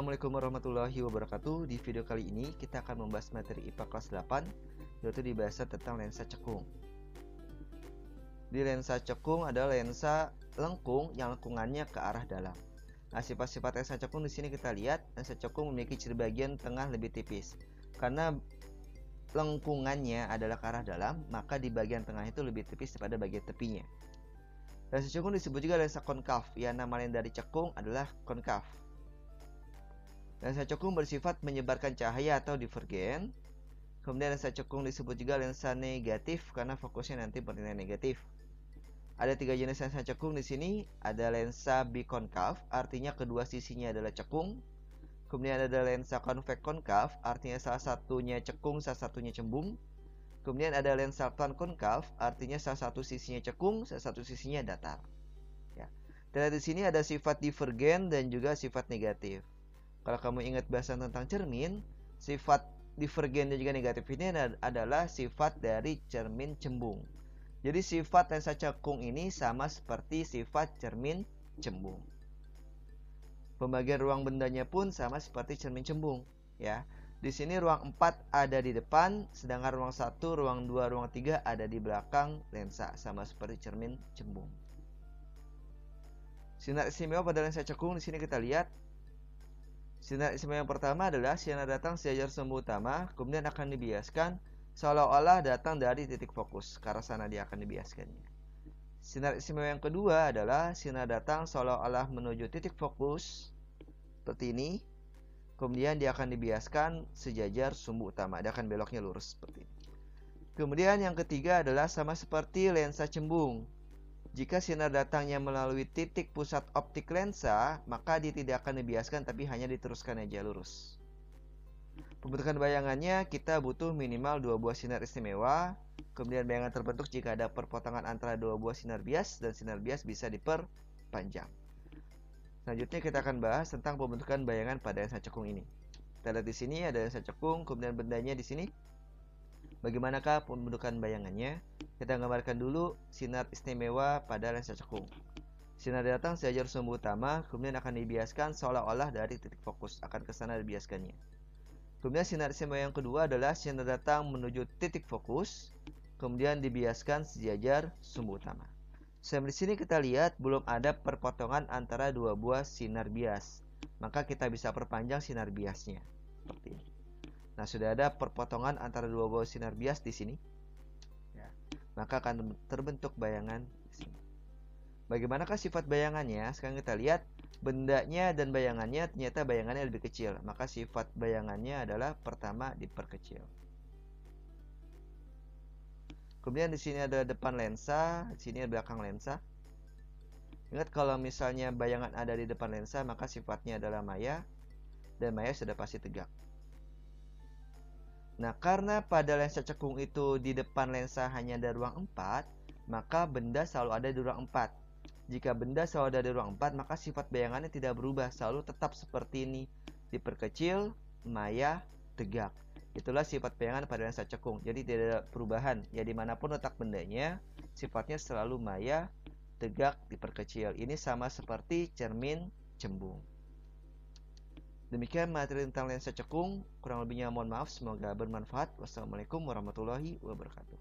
Assalamualaikum warahmatullahi wabarakatuh. Di video kali ini kita akan membahas materi IPA kelas 8, yaitu dibahas tentang lensa cekung. Di lensa cekung adalah lensa lengkung yang lengkungannya ke arah dalam. Nah, sifat-sifat lensa cekung di sini kita lihat, lensa cekung memiliki ciri bagian tengah lebih tipis. Karena lengkungannya adalah ke arah dalam, maka di bagian tengah itu lebih tipis daripada bagian tepinya. Lensa cekung disebut juga lensa konkav, ya nama lain dari cekung adalah konkav. Lensa cekung bersifat menyebarkan cahaya atau divergen. Kemudian lensa cekung disebut juga lensa negatif karena fokusnya nanti bernilai negatif. Ada 3 jenis lensa cekung di sini. Ada lensa bikonkav, artinya kedua sisinya adalah cekung. Kemudian ada lensa konveks konkav, artinya salah satunya cekung, salah satunya cembung. Kemudian ada lensa plan konkav, artinya salah satu sisinya cekung, salah satu sisinya datar. Ya. Dan di sini ada sifat divergen dan juga sifat negatif. Kalau kamu ingat bahasan tentang cermin, sifat divergen dan juga negatif ini adalah sifat dari cermin cembung. Jadi sifat lensa cekung ini sama seperti sifat cermin cembung. Pembagian ruang bendanya pun sama seperti cermin cembung, ya. Di sini ruang 4 ada di depan, sedangkan ruang 1, ruang 2, ruang 3 ada di belakang lensa, sama seperti cermin cembung. Sinar istimewa pada lensa cekung di sini kita lihat. Sinar istimewa yang pertama adalah sinar datang sejajar sumbu utama, kemudian akan dibiaskan seolah-olah datang dari titik fokus, ke arah sana dia akan dibiaskannya. Sinar istimewa yang kedua adalah sinar datang seolah-olah menuju titik fokus, seperti ini. Kemudian dia akan dibiaskan sejajar sumbu utama, dia akan beloknya lurus seperti ini. Kemudian yang ketiga adalah sama seperti lensa cembung. Jika sinar datangnya melalui titik pusat optik lensa, maka dia tidak akan dibiaskan tapi hanya diteruskan aja lurus. Pembentukan bayangannya kita butuh minimal 2 buah sinar istimewa. Kemudian bayangan terbentuk jika ada perpotongan antara 2 buah sinar bias dan sinar bias bisa diperpanjang. Selanjutnya kita akan bahas tentang pembentukan bayangan pada lensa cekung ini. Kita lihat di sini ada lensa cekung, kemudian bendanya di sini. Bagaimanakah pembentukan bayangannya? Kita gambarkan dulu sinar istimewa pada lensa cekung. Sinar datang sejajar sumbu utama, kemudian akan dibiaskan seolah-olah dari titik fokus, akan ke sana dibiaskannya. Kemudian sinar istimewa yang kedua adalah sinar datang menuju titik fokus, kemudian dibiaskan sejajar sumbu utama. Di sini kita lihat belum ada perpotongan antara 2 buah sinar bias, maka kita bisa perpanjang sinar biasnya seperti ini. Nah, sudah ada perpotongan antara 2 buah sinar bias di sini, ya, maka akan terbentuk bayangan di sini. Bagaimanakah sifat bayangannya? Sekarang kita lihat bendanya dan bayangannya, ternyata bayangannya lebih kecil, maka sifat bayangannya adalah pertama diperkecil. Kemudian di sini ada depan lensa, di sini ada belakang lensa. Ingat kalau misalnya bayangan ada di depan lensa, maka sifatnya adalah maya, dan maya sudah pasti tegak. Nah, karena pada lensa cekung itu di depan lensa hanya ada ruang 4, maka benda selalu ada di ruang 4. Jika benda selalu ada di ruang 4, maka sifat bayangannya tidak berubah, selalu tetap seperti ini, diperkecil, maya, tegak. Itulah sifat bayangan pada lensa cekung. Jadi tidak ada perubahan, ya dimanapun letak bendanya, sifatnya selalu maya, tegak, diperkecil. Ini sama seperti cermin cembung. Demikian materi tentang lensa cekung, kurang lebihnya mohon maaf, semoga bermanfaat. Wassalamualaikum warahmatullahi wabarakatuh.